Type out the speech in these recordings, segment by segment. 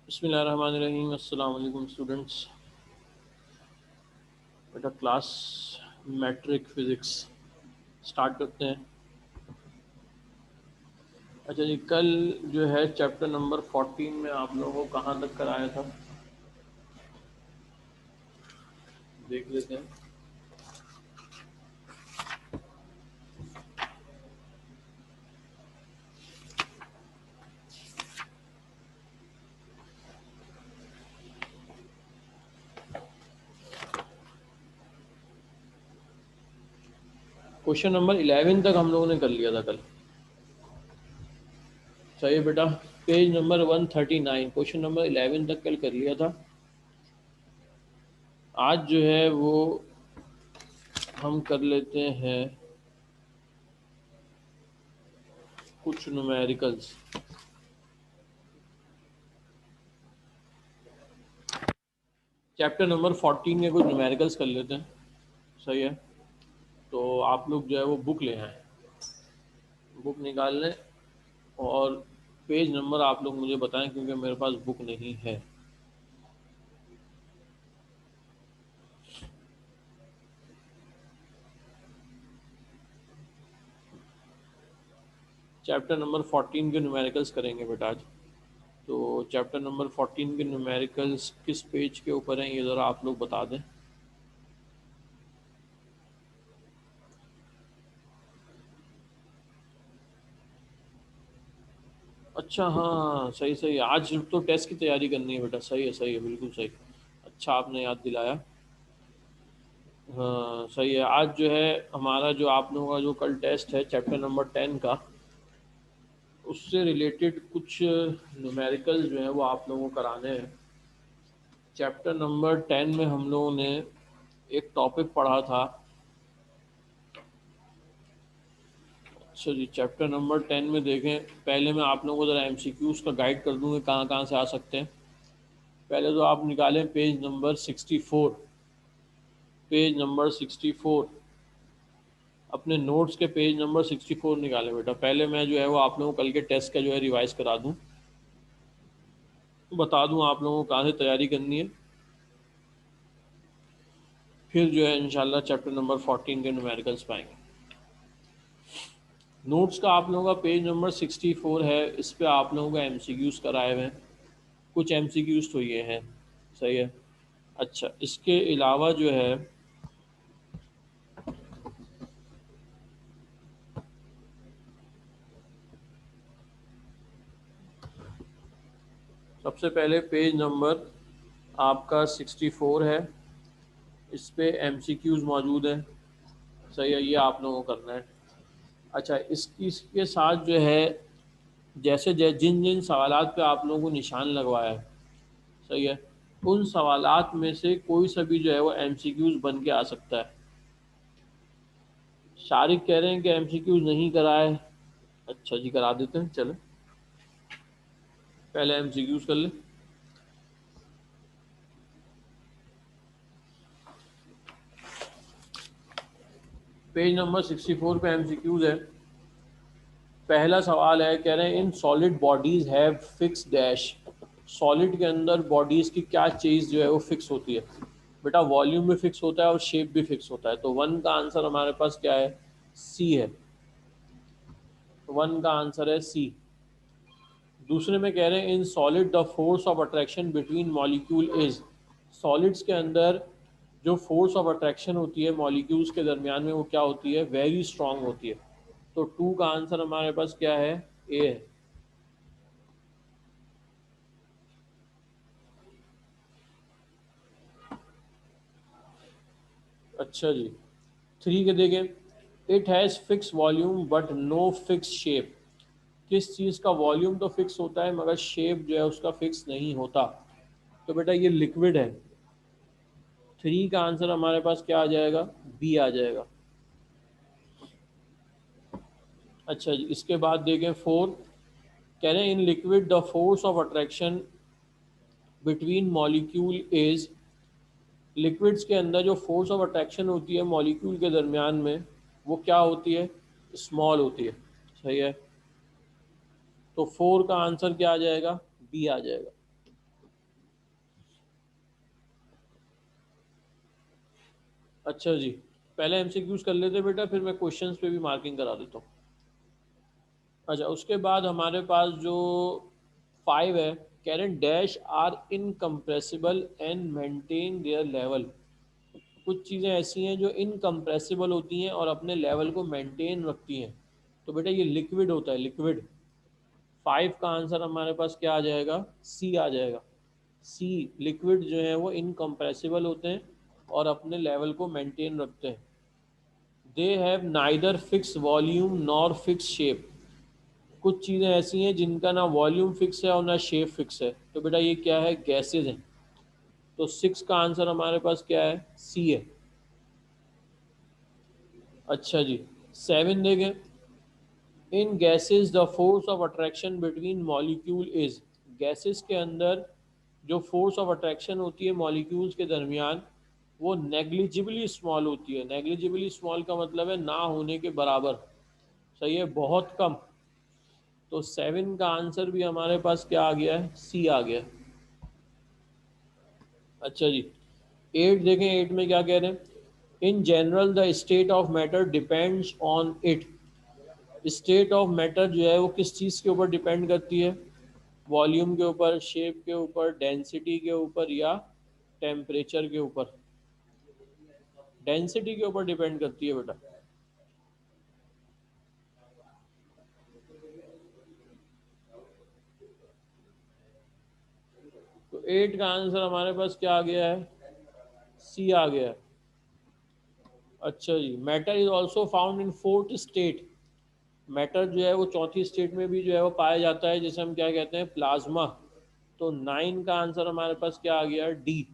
बिस्मिल्लाहिर्रहमानिर्रहीम। अस्सलाम वालेकुम स्टूडेंट्स। बेटा क्लास मैट्रिक फिज़िक्स स्टार्ट करते हैं। अच्छा जी, कल जो है चैप्टर नंबर 14 में आप लोगों को कहाँ तक कराया था देख लेते हैं। क्वेश्चन नंबर 11 तक हम लोगों ने कर लिया था कल। सही है बेटा। पेज नंबर 139 क्वेश्चन नंबर 11 तक कल कर लिया था। आज जो है वो हम कर लेते हैं कुछ न्यूमेरिकल्स। चैप्टर नंबर 14 के कुछ न्यूमेरिकल्स कर लेते हैं। सही है, तो आप लोग जो है वो बुक ले आएँ, बुक निकाल लें और पेज नंबर आप लोग मुझे बताएं क्योंकि मेरे पास बुक नहीं है। चैप्टर नंबर 14 के न्यूमेरिकल्स करेंगे बेटा आज। तो चैप्टर नंबर 14 के न्यूमेरिकल्स किस पेज के ऊपर हैं ये ज़रा आप लोग बता दें। अच्छा हाँ, सही सही, आज तो टेस्ट की तैयारी करनी है बेटा। सही है, बिल्कुल सही। अच्छा आपने याद दिलाया। हाँ सही है, आज जो है हमारा जो आप लोगों का जो कल टेस्ट है चैप्टर नंबर 10 का, उससे रिलेटेड कुछ न्यूमेरिकल जो है वो आप लोगों को कराने हैं। चैप्टर नंबर 10 में हम लोगों ने एक टॉपिक पढ़ा था। अच्छा जी, चैप्टर नंबर 10 में देखें, पहले मैं आप लोगों को ज़रा एमसीक्यूज़ का गाइड कर दूँगा कहाँ कहाँ से आ सकते हैं। पहले तो आप निकालें पेज नंबर 64, पेज नंबर 64, अपने नोट्स के पेज नंबर 64 निकालें बेटा। पहले मैं जो है वो आप लोगों को कल के टेस्ट का जो है रिवाइज़ करा दूँ, बता दूँ आप लोगों को कहाँ से तैयारी करनी है। फिर जो है इंशाल्लाह चैप्टर नंबर 14 के न्यूमेरिकल्स पाएंगे। नोट्स का आप लोगों का पेज नंबर 64 है, इस पे आप लोगों का एमसीक्यूज़ कराए हुए हैं। कुछ एमसीक्यूज़ तो ये हैं। सही है। अच्छा, इसके अलावा जो है सबसे पहले पेज नंबर आपका 64 है, इस पे एमसीक्यूज़ मौजूद है। सही है, ये आप लोगों को करना है। अच्छा, इसके साथ जो है जैसे जिन जिन सवालात पे आप लोगों को निशान लगवाया है, सही है, उन सवालात में से कोई सा भी जो है वो एमसीक्यूज़ बन के आ सकता है। शारिक कह रहे हैं कि एमसीक्यूज़ नहीं कराए। अच्छा जी, करा देते हैं। चलो पहले एमसीक्यूज़ कर ले। पेज नंबर 64 पे एमसीक्यूज़ है। पहला सवाल है, कह रहे हैं in solid bodies have fix dash. Solid के अंदर बॉडीज की क्या चीज़ जो है वो फिक्स होती है। बेटा वॉल्यूम भी फिक्स होता है और शेप भी फिक्स होता है, तो वन का आंसर हमारे पास क्या है, सी है। वन का आंसर है सी। दूसरे में कह रहे हैं in solid the force of attraction between molecule is. Solids के अंदर जो फोर्स ऑफ अट्रैक्शन होती है मॉलिक्यूल्स के दरमियान में वो क्या होती है, वेरी स्ट्रांग होती है। तो टू का आंसर हमारे पास क्या है, ए है। अच्छा जी, थ्री के देखें, it has fix volume but no fix shape. किस चीज़ का वॉल्यूम तो फिक्स होता है मगर शेप जो है उसका फिक्स नहीं होता। तो बेटा ये लिक्विड है। थ्री का आंसर हमारे पास क्या आ जाएगा, बी आ जाएगा। अच्छा जी, इसके बाद देखें फोर, कह रहे हैं in liquid the force of attraction between molecule is. Liquids के अंदर जो फोर्स ऑफ अट्रैक्शन होती है मॉलिक्यूल के दरमियान में वो क्या होती है, स्मॉल होती है। सही है, तो फोर का आंसर क्या आ जाएगा, बी आ जाएगा। अच्छा जी, पहले एमसीक्यूज कर लेते बेटा, फिर मैं क्वेश्चंस पे भी मार्किंग करा देता हूँ। अच्छा, उसके बाद हमारे पास जो 5 है, caret dash are incompressible and maintain their level. कुछ चीज़ें ऐसी हैं जो इनकम्प्रेसिबल होती हैं और अपने लेवल को मेंटेन रखती हैं। तो बेटा ये लिक्विड होता है, लिक्विड। 5 का आंसर हमारे पास क्या आ जाएगा, सी आ जाएगा। सी, लिक्विड जो है वो इनकम्प्रेसिबल होते हैं और अपने लेवल को मेंटेन रखते हैं। They have neither fix volume nor fix shape. कुछ चीज़ें ऐसी हैं जिनका ना वॉल्यूम फिक्स है और ना शेप फिक्स है। तो बेटा ये क्या है, गैसेज हैं। तो 6 का आंसर हमारे पास क्या है, सी है। अच्छा जी, 7 देखें। In gases the force of attraction between molecule is. Gases के अंदर जो फोर्स ऑफ अट्रैक्शन होती है मॉलिक्यूल्स के दरमियान, वो नेग्लिजिबली स्मॉल होती है। नेग्लिजिबली स्मॉल का मतलब है ना होने के बराबर। सही है, बहुत कम। तो 7 का आंसर भी हमारे पास क्या आ गया है, सी आ गया। अच्छा जी, 8 देखें। 8 में क्या कह रहे हैं, in general the state of matter depends on it. State of matter जो है वो किस चीज़ के ऊपर डिपेंड करती है, वॉल्यूम के ऊपर, शेप के ऊपर, डेंसिटी के ऊपर या टेम्परेचर के ऊपर। डेंसिटी के ऊपर डिपेंड करती है बेटा। तो 8 का आंसर हमारे पास क्या आ गया है, सी आ गया है। अच्छा जी, matter is also found in fourth state. Matter जो है वो चौथी स्टेट में भी जो है वो पाया जाता है, जिसे हम क्या कहते हैं, प्लाज्मा। तो 9 का आंसर हमारे पास क्या आ गया, डी।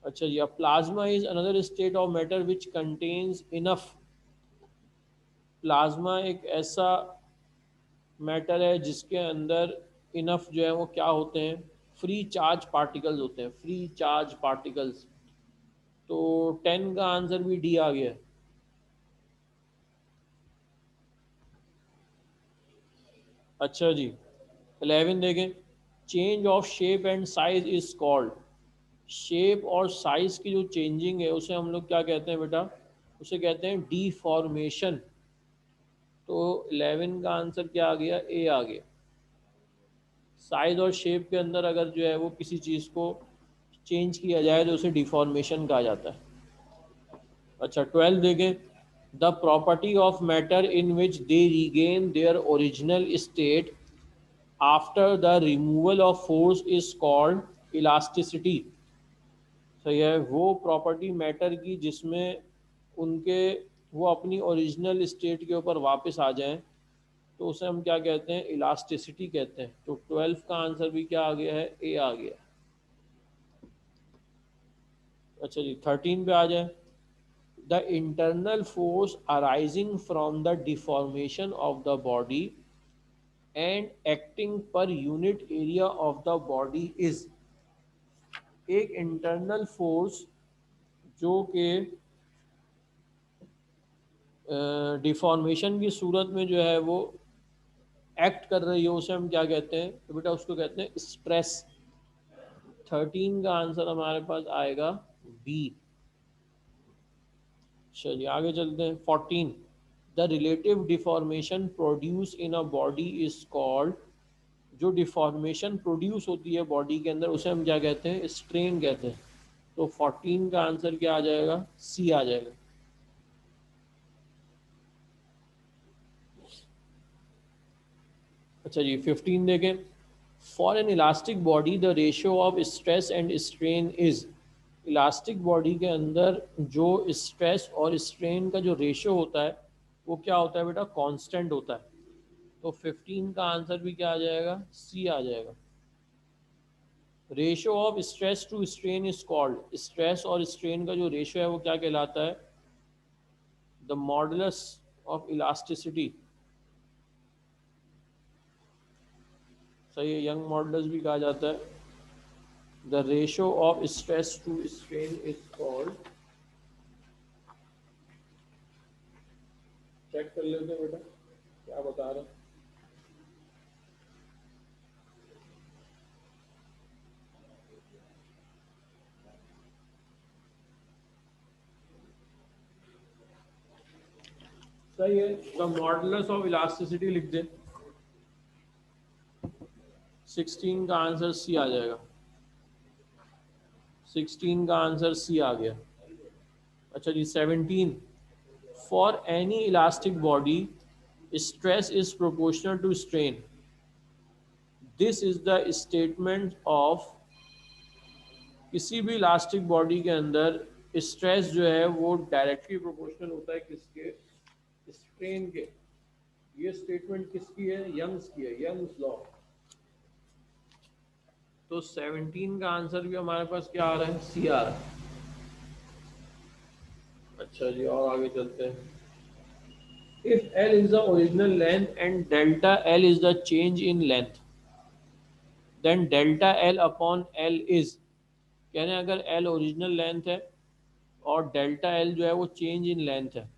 अच्छा जी, अब plasma is another state of matter which contains enough. Plasma एक ऐसा मैटर है जिसके अंदर इनफ जो है वो क्या होते हैं, फ्री चार्ज पार्टिकल्स होते हैं, फ्री चार्ज पार्टिकल्स। तो 10 का आंसर भी डी आ गया। अच्छा जी, 11 देखें। Change of shape and size is called. Shape और साइज की जो चेंजिंग है उसे हम लोग क्या कहते हैं बेटा, उसे कहते हैं डीफॉर्मेशन। तो 11 का आंसर क्या आ गया, ए आ गया। साइज और शेप के अंदर अगर जो है वो किसी चीज़ को चेंज किया जाए तो उसे डिफॉर्मेशन कहा जाता है। अच्छा, 12 देखें। The property of matter in which they regain their original state after the removal of force is called elasticity. सही है, वो प्रॉपर्टी मैटर की जिसमें उनके वो अपनी ओरिजिनल स्टेट के ऊपर वापस आ जाएं, तो उसे हम क्या कहते हैं, इलास्टिसिटी कहते हैं। तो 12 का आंसर भी क्या आ गया है, ए आ गया। अच्छा जी, 13 पे आ जाए। The internal force arising from the deformation of the body and acting per unit area of the body is. एक इंटरनल फोर्स जो कि डिफॉर्मेशन की सूरत में जो है वो एक्ट कर रही है, उसे हम क्या कहते हैं, तो बेटा उसको कहते हैं स्ट्रेस। 13 का आंसर हमारे पास आएगा बी। चलिए आगे चलते हैं। 14, the relative deformation produce in a body is called. जो डिफॉर्मेशन प्रोड्यूस होती है बॉडी के अंदर उसे हम क्या कहते हैं, स्ट्रेन कहते हैं। तो 14 का आंसर क्या आ जाएगा, सी आ जाएगा। अच्छा जी, 15 देखें। For an elastic body the ratio of stress and strain is. Elastic body के अंदर जो स्ट्रेस और स्ट्रेन का जो रेशियो होता है वो क्या होता है बेटा, कांस्टेंट होता है। तो 15 का आंसर भी क्या आ जाएगा, सी आ जाएगा। Ratio of stress to strain is called. Stress और स्ट्रेन का जो रेशियो है वो क्या कहलाता है, द मॉडुलस ऑफ इलास्टिसिटी। सही है, यंग मॉडुलस भी कहा जाता है। The ratio of stress to strain is called. Check कर लेते हैं बेटा क्या बता रहे हैं। सही है। द मॉडुलस ऑफ इलास्टिसिटी लिख दे। 16 का आंसर सी आ जाएगा। 16 का आंसर सी आ गया। अच्छा जी 17, for any elastic body stress is proportional to strain. This is the statement of, किसी भी इलास्टिक बॉडी के अंदर स्ट्रेस जो है वो डायरेक्टली प्रोपोर्शनल होता है किसके, स्ट्रेन के। ये स्टेटमेंट किसकी है, यंग्स की है, यंग्स लॉ। तो 17 का आंसर भी हमारे पास क्या आ रहा है, सी आ रहा है। अच्छा जी और आगे चलते हैं। If L is the original length and delta L is the change in length, then delta L upon L is, कह रहे हैं अगर एल ओरिजिनल लेंथ है और डेल्टा एल जो है वो चेंज इन लेंथ है,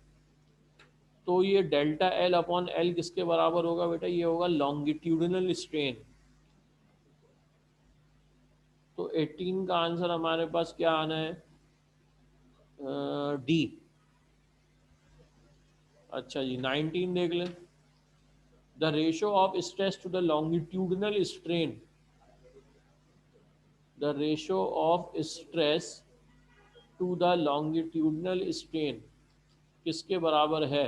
तो ये डेल्टा एल अपॉन एल किसके बराबर होगा बेटा, ये होगा लॉन्गिट्यूडिनल स्ट्रेन। तो 18 का आंसर हमारे पास क्या आना है, डी। अच्छा जी 19 देख लें। The ratio of stress to the longitudinal strain, the ratio of stress to the longitudinal strain किसके बराबर है,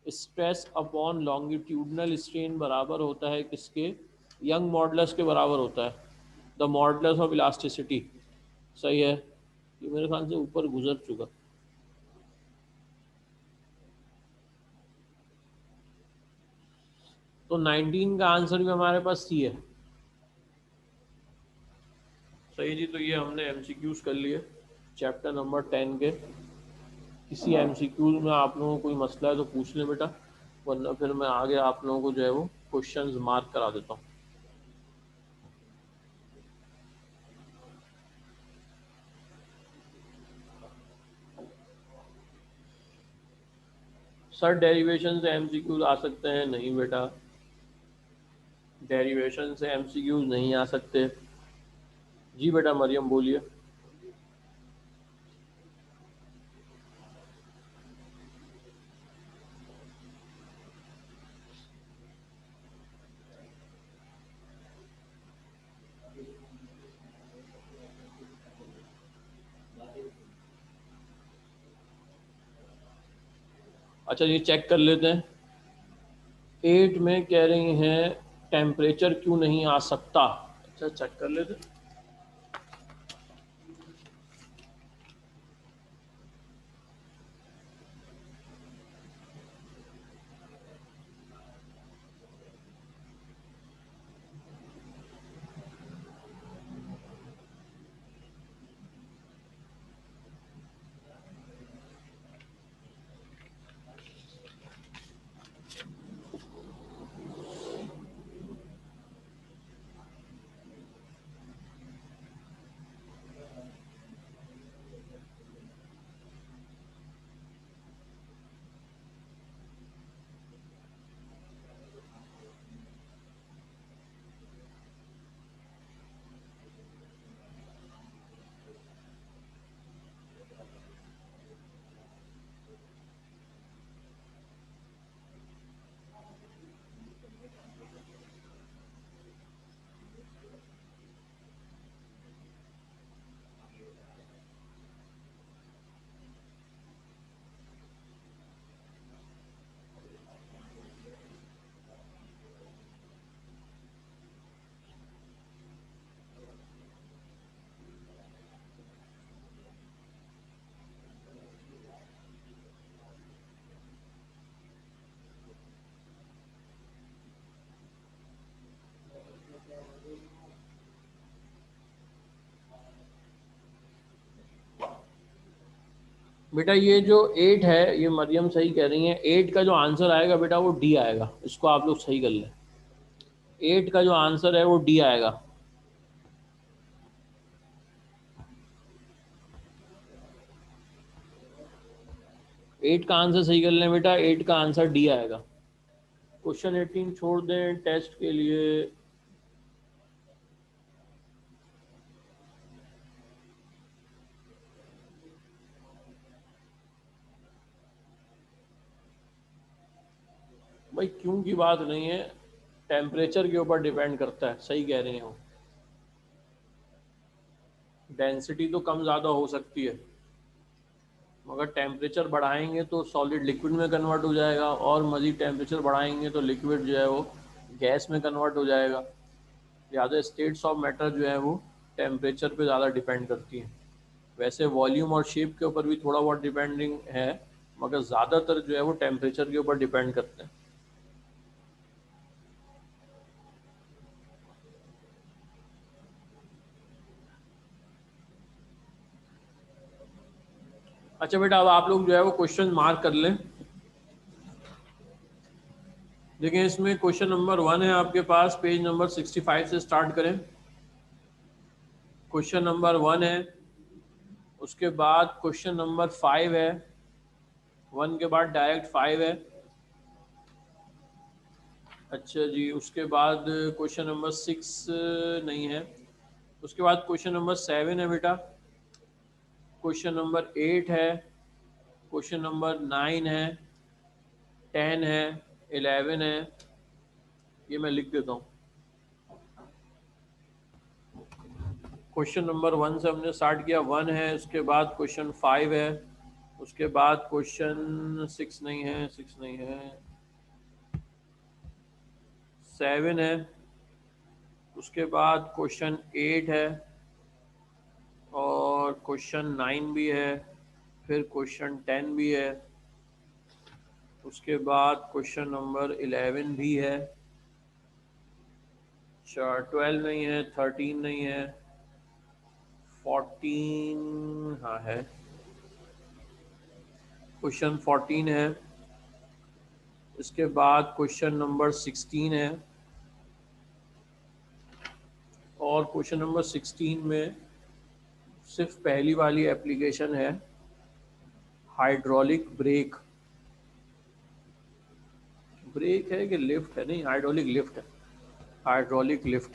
स्ट्रेस अपॉन लॉन्गिट्यूडिनल स्ट्रेन बराबर होता है किसके, यंग मॉडुलस के बराबर होता है, द मॉडुलस ऑफ इलास्टिसिटी। सही है, ये मेरे ख्याल से ऊपर गुजर चुका। तो 19 का आंसर भी हमारे पास सी है। सही जी, तो ये हमने एमसीक्यूज कर लिए चैप्टर नंबर 10 के। किसी एमसीक्यूज में आप लोगों को कोई मसला है तो पूछ लें बेटा, वरना फिर मैं आगे आप लोगों को जो है वो क्वेश्चंस मार्क करा देता हूँ। सर डेरिवेशन से एमसीक्यूज आ सकते हैं, नहीं बेटा डेरिवेशन से एमसीक्यूज नहीं आ सकते। जी बेटा मरियम बोलिए। अच्छा ये चेक कर लेते हैं। 8 में कह रही हैं टेम्परेचर क्यों नहीं आ सकता। अच्छा चेक कर लेते हैं। बेटा ये जो 8 है ये मरियम सही कह रही हैं, 8 का जो आंसर आएगा बेटा वो डी आएगा, इसको आप लोग सही कर लें। 8 का जो आंसर है वो डी आएगा। 8 का आंसर सही कर लें बेटा, 8 का आंसर डी आएगा। क्वेश्चन 18 छोड़ दें टेस्ट के लिए। भाई क्यों की बात नहीं है, टेम्परेचर के ऊपर डिपेंड करता है, सही कह रहे हो। डेंसिटी तो कम ज़्यादा हो सकती है, मगर टेम्परेचर बढ़ाएंगे तो सॉलिड लिक्विड में कन्वर्ट हो जाएगा, और मज़ीद टेम्परेचर बढ़ाएंगे तो लिक्विड जो है वो गैस में कन्वर्ट हो जाएगा। लिहाजा स्टेट्स ऑफ मैटर जो है वो टेम्परेचर पे ज़्यादा डिपेंड करती हैं। वैसे वॉल्यूम और शेप के ऊपर भी थोड़ा बहुत डिपेंडिंग है, मगर ज़्यादातर जो है वो टेम्परेचर के ऊपर डिपेंड करते हैं। अच्छा बेटा, अब आप लोग जो है वो क्वेश्चन मार्क कर लें। देखिए इसमें क्वेश्चन नंबर 1 है आपके पास, पेज नंबर 65 से स्टार्ट करें। क्वेश्चन नंबर 1 है, उसके बाद क्वेश्चन नंबर 5 है, 1 के बाद डायरेक्ट 5 है। अच्छा जी, उसके बाद क्वेश्चन नंबर 6 नहीं है। उसके बाद क्वेश्चन नंबर 7 है बेटा, क्वेश्चन नंबर 8 है, क्वेश्चन नंबर 9 है, 10 है, 11 है। ये मैं लिख देता हूँ। क्वेश्चन नंबर 1 से हमने स्टार्ट किया, 1 है, उसके बाद क्वेश्चन 5 है, उसके बाद क्वेश्चन 6 नहीं है, 6 नहीं है, 7 है, उसके बाद क्वेश्चन 8 है, और क्वेश्चन 9 भी है, फिर क्वेश्चन 10 भी है, उसके बाद क्वेश्चन नंबर 11 भी है, 12 नहीं है, 13 नहीं है, 14 हाँ है, क्वेश्चन 14 है, इसके बाद क्वेश्चन नंबर 16 है, और क्वेश्चन नंबर 16 में सिर्फ पहली वाली एप्लीकेशन है, हाइड्रोलिक ब्रेक। ब्रेक है कि लिफ्ट है, नहीं हाइड्रोलिक लिफ्ट है, हाइड्रोलिक लिफ्ट।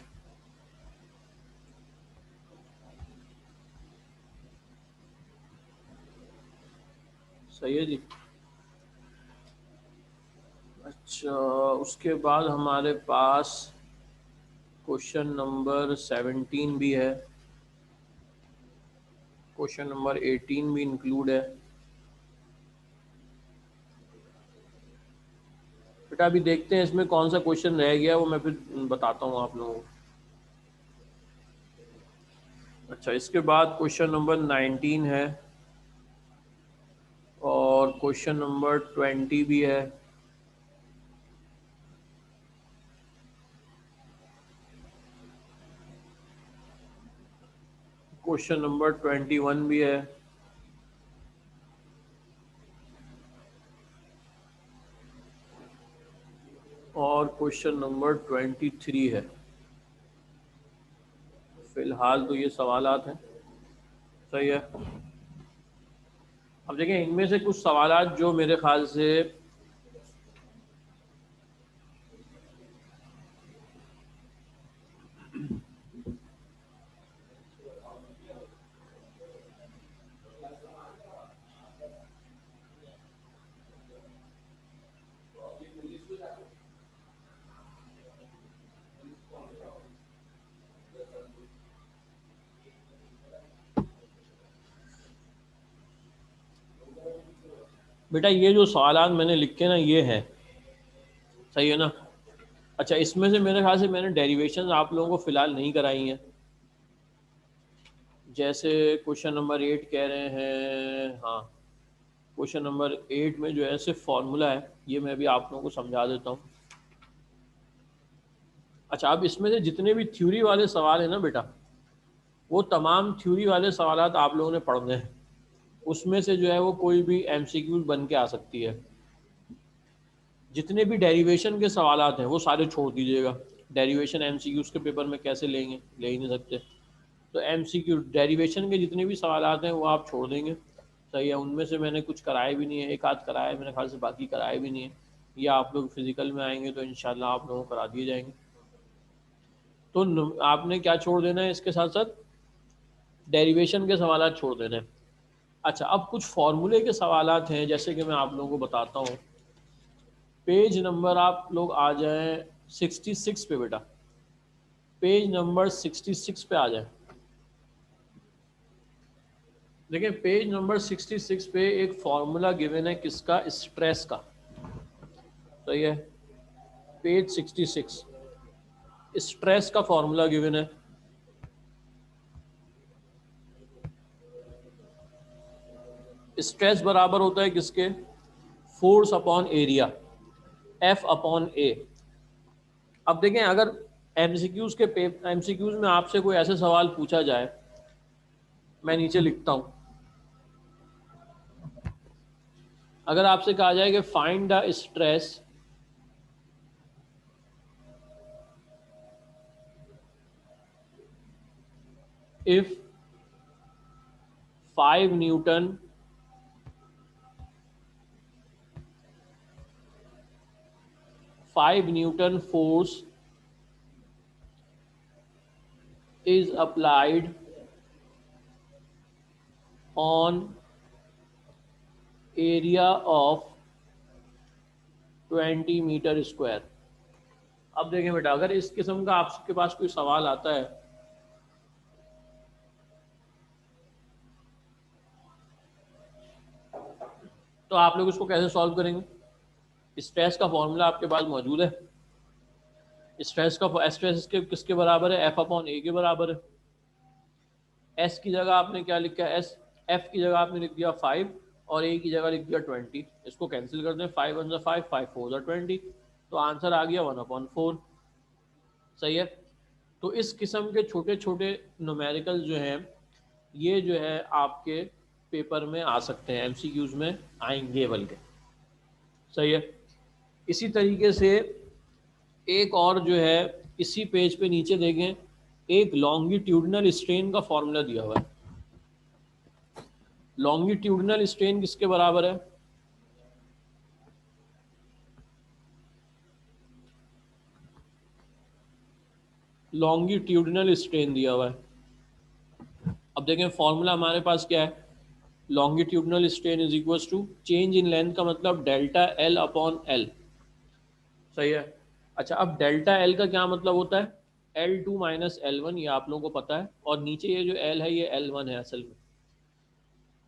सही है जी। अच्छा, उसके बाद हमारे पास क्वेश्चन नंबर 17 भी है, क्वेश्चन नंबर 18 भी इंक्लूड है। बेटा अभी देखते हैं इसमें कौन सा क्वेश्चन रह गया, वो मैं फिर बताता हूँ आप लोगों को। अच्छा, इसके बाद क्वेश्चन नंबर 19 है, और क्वेश्चन नंबर 20 भी है, क्वेश्चन नंबर 21 भी है, और क्वेश्चन नंबर 23 है। फिलहाल तो ये सवालात हैं। सही है। अब देखें, इनमें से कुछ सवालात जो मेरे ख्याल से बेटा ये जो सवालात मैंने लिखे ना ये हैं, सही है ना। अच्छा, इसमें से मेरे ख्याल से मैंने डेरिवेशन आप लोगों को फ़िलहाल नहीं कराई हैं। जैसे क्वेश्चन नंबर 8 कह रहे हैं, हाँ क्वेश्चन नंबर 8 में जो है सिर्फ फार्मूला है, ये मैं भी आप लोगों को समझा देता हूँ। अच्छा, अब इसमें से जितने भी थ्योरी वाले सवाल हैं ना बेटा, वो तमाम थ्योरी वाले सवालात आप लोगों ने पढ़ने हैं। उसमें से जो है वो कोई भी एमसीक्यू बन के आ सकती है। जितने भी डेरिवेशन के सवालात हैं वो सारे छोड़ दीजिएगा। डेरिवेशन एमसीक्यूज के पेपर में कैसे लेंगे, ले ही नहीं सकते। तो एमसीक्यू डेरिवेशन के जितने भी सवालात हैं वो आप छोड़ देंगे। सही है, उनमें से मैंने कुछ कराए भी नहीं है, एक आध कराया है मेरे ख्याल से, बाकी कराए भी नहीं है। या आप लोग फिजिकल में आएंगे तो इंशाल्लाह आप लोगों को करा दिए जाएंगे। तो आपने क्या छोड़ देना है इसके साथ साथ, डेरिवेशन के सवालात छोड़ देने हैं। अच्छा, अब कुछ फार्मूले के सवालात हैं, जैसे कि मैं आप लोगों को बताता हूँ। पेज नंबर आप लोग आ जाएं 66 पे बेटा, पेज नंबर 66 पे आ जाए। देखिए पेज नंबर 66 पे एक फॉर्मूला गिवन है किसका, स्ट्रेस का। सही है, पेज 66 स्ट्रेस का फॉर्मूला गिवन है। स्ट्रेस बराबर होता है किसके, force upon area, F upon A. अब देखें अगर एमसीक्यूज में आपसे कोई ऐसे सवाल पूछा जाए, मैं नीचे लिखता हूं, अगर आपसे कहा जाए कि find the stress if 5 newton 5 Newton force is applied on area of 20 metre square. अब देखें बेटा अगर इस किस्म का आपके पास कोई सवाल आता है तो आप लोग उसको कैसे सॉल्व करेंगे। स्ट्रेस का फॉर्मूला आपके पास मौजूद है, स्ट्रेस के किसके बराबर है, एफ अपॉन ए के बराबर है। एस की जगह आपने क्या लिखा है, एस एफ की जगह आपने लिख दिया 5 और ए की जगह लिख दिया 20। इसको कैंसिल कर दें, 5 वन ज़ा 5, 5 4 ज़ा 20, तो आंसर आ गया 1/4। सही है। तो इस किस्म के छोटे छोटे न्यूमेरिकल जो हैं ये जो है आपके पेपर में आ सकते हैं, एमसीक्यूज में आएंगे बल्कि। सही है। इसी तरीके से एक और जो है इसी पेज पे नीचे देखें, एक लॉन्गिट्यूडनल स्ट्रेन का फॉर्मूला दिया हुआ है। लॉन्गिट्यूडनल स्ट्रेन किसके बराबर है, लॉन्गिट्यूडनल स्ट्रेन दिया हुआ है। अब देखें फॉर्मूला हमारे पास क्या है, longitudinal strain is equal to change in length का मतलब डेल्टा एल अपॉन एल। सही है। अच्छा अब डेल्टा एल का क्या मतलब होता है, L2 माइनस L1, ये आप लोगों को पता है, और नीचे ये जो L है ये L1 है असल में।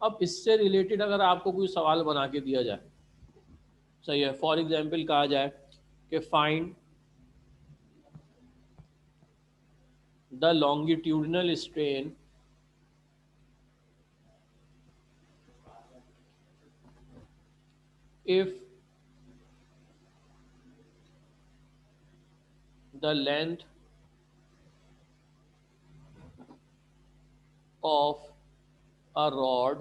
अब इससे रिलेटेड अगर आपको कोई सवाल बना के दिया जाए, सही है, फॉर एग्जांपल कहा जाए कि find the longitudinal strain if the length of a rod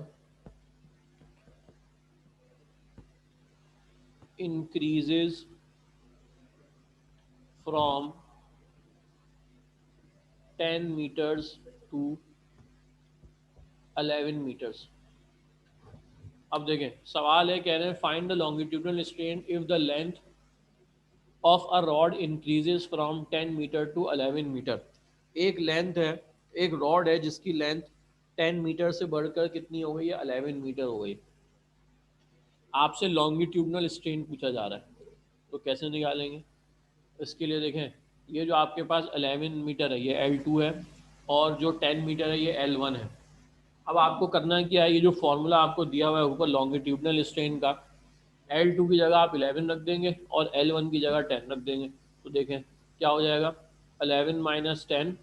increases from 10 meters to 11 meters। अब देखें सवाल है, कह रहे हैं find the longitudinal strain if the length of a rod increases from 10 metre to 11 metre. एक लेंथ है, एक रॉड है जिसकी लेंथ 10 मीटर से बढ़कर कितनी हो गई है, 11 मीटर हो गई। आपसे लॉन्गिट्यूडनल स्ट्रेन पूछा जा रहा है तो कैसे निकालेंगे। इसके लिए देखें ये जो आपके पास 11 मीटर है ये L2 है और जो 10 मीटर है ये L1 है। अब आपको करना क्या है, ये जो फॉर्मूला आपको दिया हुआ है ऊपर लॉन्गिट्यूडनल स्ट्रेन का, L2 की जगह आप 11 रख देंगे और L1 की जगह 10 रख देंगे। तो देखें क्या हो जाएगा, 11 माइनस 10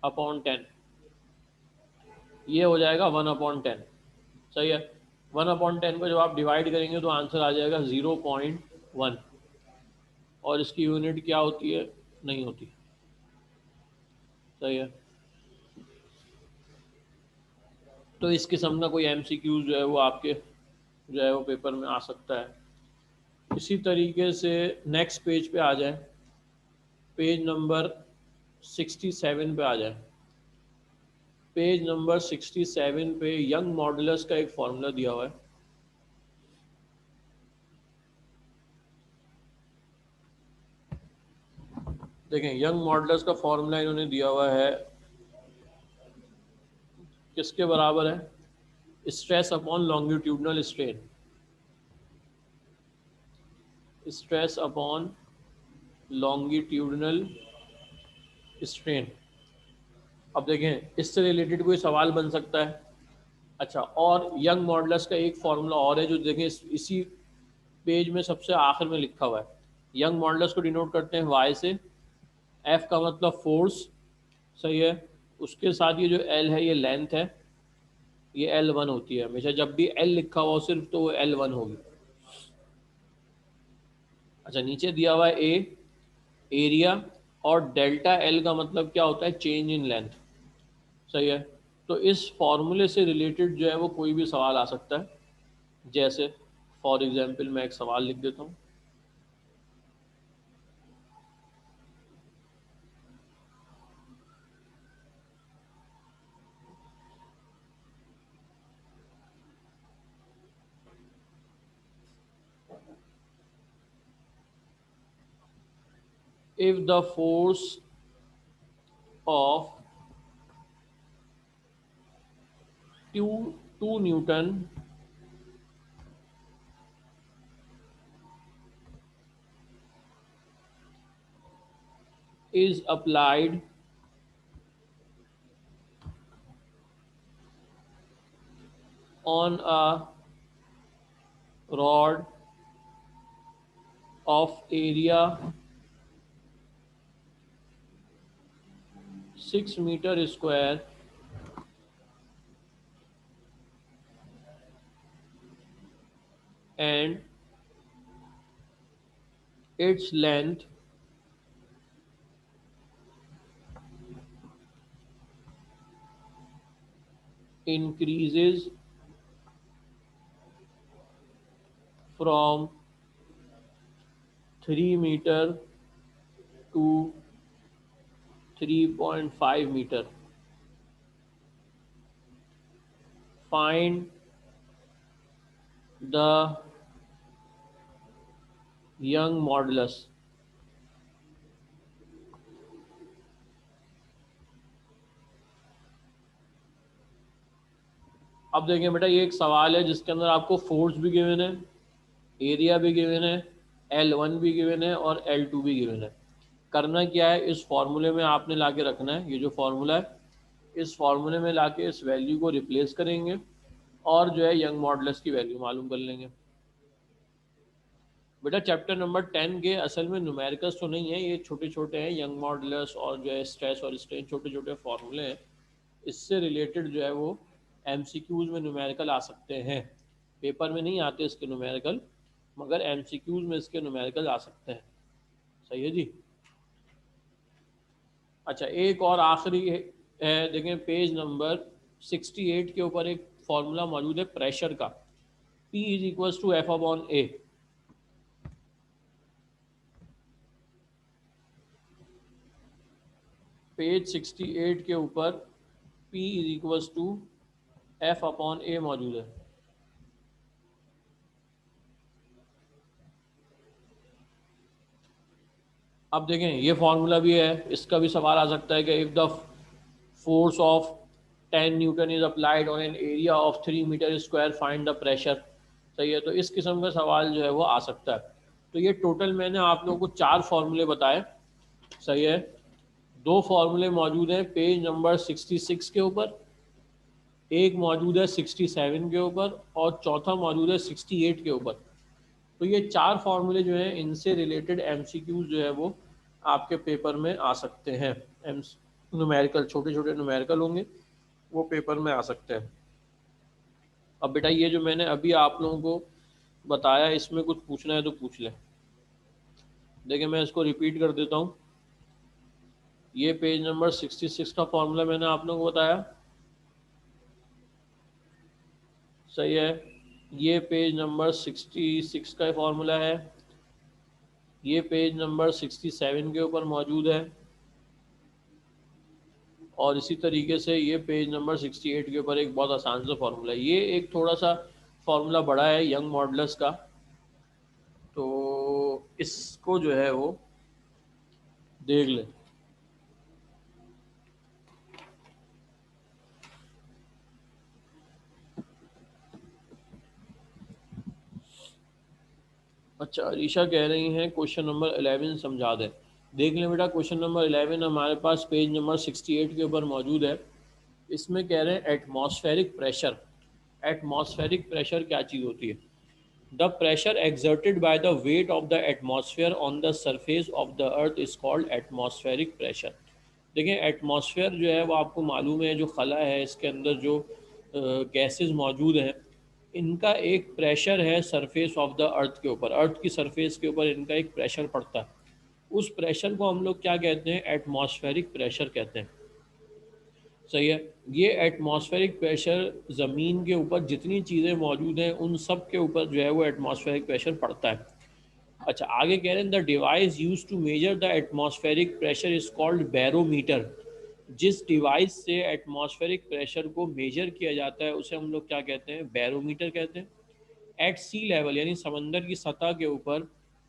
अपॉन 10, ये हो जाएगा 1/10। सही है। 1/10 को जब आप डिवाइड करेंगे तो आंसर आ जाएगा 0.1, और इसकी यूनिट क्या होती है, नहीं होती। सही है। तो इस किस्म का कोई एमसीक्यू जो है वो आपके जो है वो पेपर में आ सकता है। इसी तरीके से नेक्स्ट पेज पे आ जाए, पेज नंबर 67 पे आ जाए। पेज नंबर 67 पे यंग मॉडुलस का एक फॉर्मूला दिया हुआ है। देखें यंग मॉडुलस का फॉर्मूला इन्होंने दिया हुआ है किसके बराबर है, stress upon longitudinal strain. Stress upon longitudinal strain. अब देखें इससे रिलेटेड कोई सवाल बन सकता है। अच्छा, और यंग मॉडुलस का एक फॉर्मूला और है जो देखें इसी पेज में सबसे आखिर में लिखा हुआ है। यंग मॉडुलस को डिनोट करते हैं वाई से। एफ का मतलब फोर्स, सही है। उसके साथ ये जो एल है ये लेंथ है, ये L1 होती है हमेशा। जब भी एल लिखा हुआ हो सिर्फ तो वो L1 होगी। अच्छा, नीचे दिया हुआ है ए एरिया, और डेल्टा एल का मतलब क्या होता है, चेंज इन लेंथ, सही है। तो इस फॉर्मूले से रिलेटेड जो है वो कोई भी सवाल आ सकता है। जैसे फॉर एग्जांपल मैं एक सवाल लिख देता हूँ। If the force of 2 Newton is applied on a rod of area 6 meter square and its length increases from 3 meter to 3.5 meter. Find the young modulus. अब देखें बेटा, ये एक सवाल है जिसके अंदर आपको फोर्स भी गिवन है, एरिया भी गिवन है, L1 भी गिवन है और L2 भी गिवन है। करना क्या है, इस फॉर्मूले में आपने ला के रखना है। ये जो फॉर्मूला है इस फॉर्मूले में लाके इस वैल्यू को रिप्लेस करेंगे और जो है यंग मॉडुलस की वैल्यू मालूम कर लेंगे। बेटा चैप्टर नंबर 10 के असल में न्यूमेरिकल्स तो नहीं है, ये छोटे छोटे हैं, यंग मॉडुलस और जो है स्ट्रेस और स्ट्रेन, छोटे छोटे फॉर्मूले हैं। इससे रिलेटेड जो है वो एमसीक्यूज में न्यूमेरिकल आ सकते हैं। पेपर में नहीं आते इसके न्यूमेरिकल, मगर एमसीक्यूज में इसके न्यूमेरिकल आ सकते हैं, सही है जी। अच्छा, एक और आखिरी है, देखें पेज नंबर 68 के ऊपर एक फॉर्मूला मौजूद है प्रेशर का। P is equals to F upon A. Page 68 के ऊपर P is equals to F upon A मौजूद है। अब देखें ये फॉर्मूला भी है, इसका भी सवाल आ सकता है कि if the force of 10 newton is applied on an area of 3 metre square find the pressure, सही है। तो इस किस्म का सवाल जो है वो आ सकता है। तो ये टोटल मैंने आप लोगों को 4 फॉर्मूले बताए, सही है। 2 फॉर्मूले मौजूद हैं पेज नंबर 66 के ऊपर, एक मौजूद है 67 के ऊपर और चौथा मौजूद है 68 के ऊपर। तो ये 4 फार्मूले जो हैं इनसे रिलेटेड एमसीक्यूज जो है वो आपके पेपर में आ सकते हैं। एम न्यूमेरिकल, छोटे छोटे न्यूमेरिकल होंगे, वो पेपर में आ सकते हैं। अब बेटा ये जो मैंने अभी आप लोगों को बताया इसमें कुछ पूछना है तो पूछ लें। देखिए मैं इसको रिपीट कर देता हूँ। ये पेज नंबर 66 का फॉर्मूला मैंने आप लोगों को बताया, सही है। ये पेज नंबर 66 का फॉर्मूला है, ये पेज नंबर 67 के ऊपर मौजूद है, और इसी तरीके से ये पेज नंबर 68 के ऊपर एक बहुत आसान सा फार्मूला है। ये एक थोड़ा सा फार्मूला बड़ा है यंग मॉडुलस का, तो इसको जो है वो देख लें। अच्छा, अरीशा कह रही हैं क्वेश्चन नंबर 11 समझा दें। देख लें बेटा, क्वेश्चन नंबर 11 हमारे पास पेज नंबर 68 के ऊपर मौजूद है। इसमें कह रहे हैं एटमॉस्फेरिक प्रेशर। एटमॉस्फेरिक प्रेशर क्या चीज़ होती है? The pressure exerted by the weight of the atmosphere on the surface of the earth is called atmospheric pressure। देखिए, एटमॉस्फेयर जो है वो आपको मालूम है, जो खला है इसके अंदर जो गैसेस मौजूद हैं, इनका एक प्रेशर है सरफेस ऑफ द अर्थ के ऊपर। अर्थ की सरफेस के ऊपर इनका एक प्रेशर पड़ता है। उस प्रेशर को हम लोग क्या कहते हैं? एटमॉस्फेरिक प्रेशर कहते हैं। सही है। ये एटमॉस्फेरिक प्रेशर ज़मीन के ऊपर जितनी चीज़ें मौजूद हैं उन सब के ऊपर जो है वो एटमॉस्फेरिक प्रेशर पड़ता है। अच्छा, आगे कह रहे हैं the device use to measure the atmospheric pressure is called barometer. जिस डिवाइस से एटमॉस्फेरिक प्रेशर को मेजर किया जाता है उसे हम लोग क्या कहते हैं? बैरोमीटर कहते हैं। एट सी लेवल यानी समंदर की सतह के ऊपर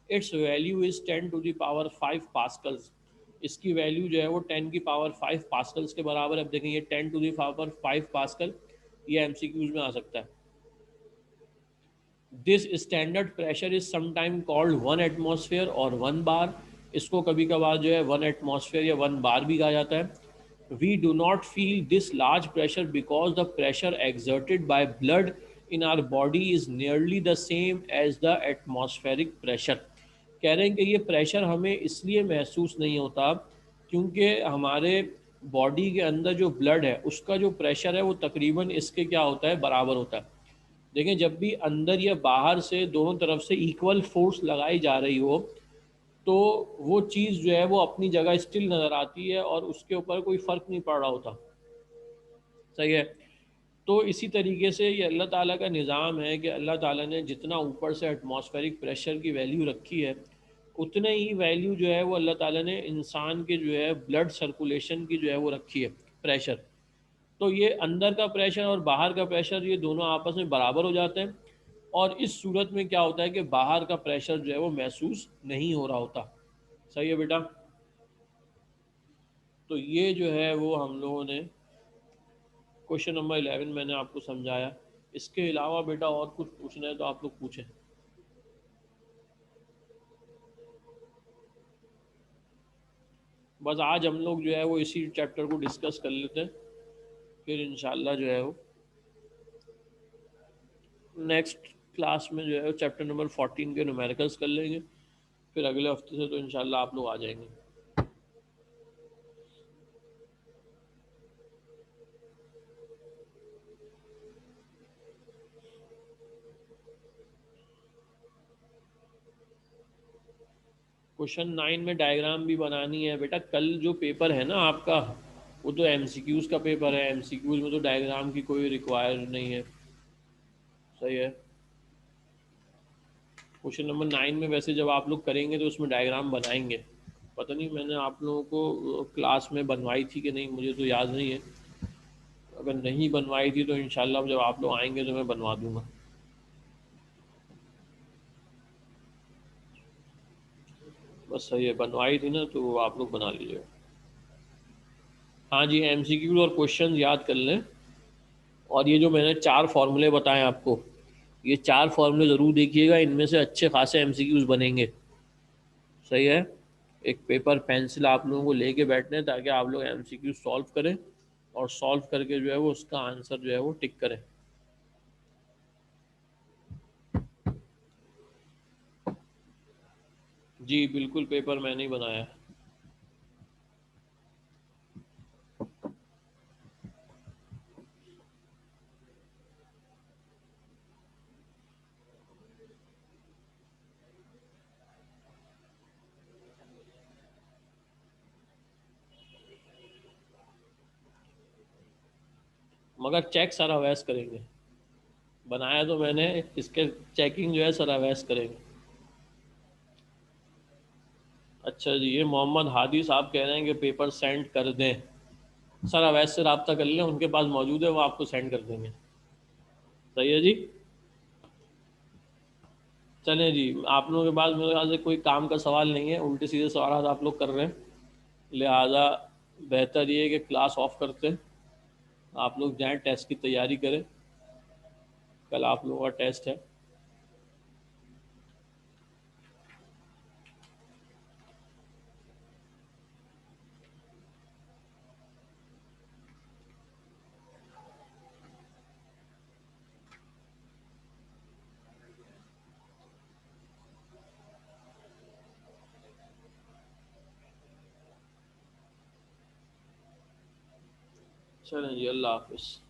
इट्स वैल्यू इज 10⁵ इसकी वैल्यू जो है वो 10⁵ के बराबर है। अब देखें, ये 10⁵ ये एमसीक्यूज में आ सकता है। This standard pressure is sometime called 1 atmosphere और 1 बार। इसको कभी कभार जो है 1 एटमॉस्फेयर या 1 बार भी कहा जाता है। We do not feel this large pressure because the pressure exerted by blood in our body is nearly the same as the atmospheric pressure. कह रहे हैं कि ये प्रेशर हमें इसलिए महसूस नहीं होता क्योंकि हमारे बॉडी के अंदर जो ब्लड है उसका जो प्रेशर है वो तकरीबन इसके क्या होता है? बराबर होता है। देखें, जब भी अंदर या बाहर से दोनों तरफ से इक्वल फोर्स लगाई जा रही हो तो वो चीज़ जो है वो अपनी जगह स्टिल नज़र आती है और उसके ऊपर कोई फ़र्क नहीं पड़ रहा होता। सही है। तो इसी तरीके से ये अल्लाह ताला का निज़ाम है कि अल्लाह ताला ने जितना ऊपर से एटमॉस्फेरिक प्रेशर की वैल्यू रखी है, उतने ही वैल्यू जो है वो अल्लाह ताला ने इंसान के जो है ब्लड सर्कुलेशन की जो है वो रखी है, प्रेशर। तो ये अंदर का प्रेशर और बाहर का प्रेशर ये दोनों आपस में बराबर हो जाते हैं। और इस सूरत में क्या होता है कि बाहर का प्रेशर जो है वो महसूस नहीं हो रहा होता। सही है बेटा। तो ये जो है वो हम लोगों ने क्वेश्चन नंबर 11 मैंने आपको समझाया। इसके अलावा बेटा और कुछ पूछना है तो आप लोग पूछें। बस आज हम लोग जो है वो इसी चैप्टर को डिस्कस कर लेते हैं, फिर इंशाल्लाह जो है वो नेक्स्ट क्लास में जो है चैप्टर नंबर 14 के न्यूमेरिकल्स कर लेंगे। फिर अगले हफ्ते से तो इंशाल्लाह आप लोग आ जाएंगे। क्वेश्चन 9 में डायग्राम भी बनानी है बेटा। कल जो पेपर है ना आपका, वो तो एमसीक्यूज़ का पेपर है। एमसीक्यूज़ में तो डायग्राम की कोई रिक्वायर नहीं है। सही है। क्वेश्चन नंबर 9 में वैसे जब आप लोग करेंगे तो उसमें डायग्राम बनाएंगे। पता नहीं मैंने आप लोगों को क्लास में बनवाई थी कि नहीं, मुझे तो याद नहीं है। अगर नहीं बनवाई थी तो इंशाल्लाह जब आप लोग आएंगे तो मैं बनवा दूंगा। बस सही है, बनवाई थी ना तो आप लोग बना लीजिएगा। हाँ जी, एमसीक्यू और क्वेश्चन याद कर लें। और ये जो मैंने 4 फार्मूले बताए आपको, ये 4 फार्मूले ज़रूर देखिएगा, इनमें से अच्छे खासे एमसीक्यूज बनेंगे। सही है। एक पेपर पेंसिल आप लोगों को लेके बैठने ताकि आप लोग एमसीक्यू सॉल्व करें और सॉल्व करके जो है वो उसका आंसर जो है वो टिक करें। जी बिल्कुल, पेपर मैंने ही बनाया है। मगर चेक सर अवैस करेंगे। बनाया तो मैंने, इसके चेकिंग जो है सर अवैस करेंगे। अच्छा जी, ये मोहम्मद हादी साहब कह रहे हैं कि पेपर सेंड कर दें। सर अवैस से रब्ता कर लें, उनके पास मौजूद है, वो आपको सेंड कर देंगे। सही है जी। चलें जी, आप लोगों के पास मेरे ख्याल से कोई काम का सवाल नहीं है, उल्टे सीधे सवाल आप लोग कर रहे हैं, लिहाजा बेहतर ये है कि क्लास ऑफ करते हैं। आप लोग जाएं, टेस्ट की तैयारी करें। कल आप लोगों का टेस्ट है। चलें जी, अल्लाह हाफिज़।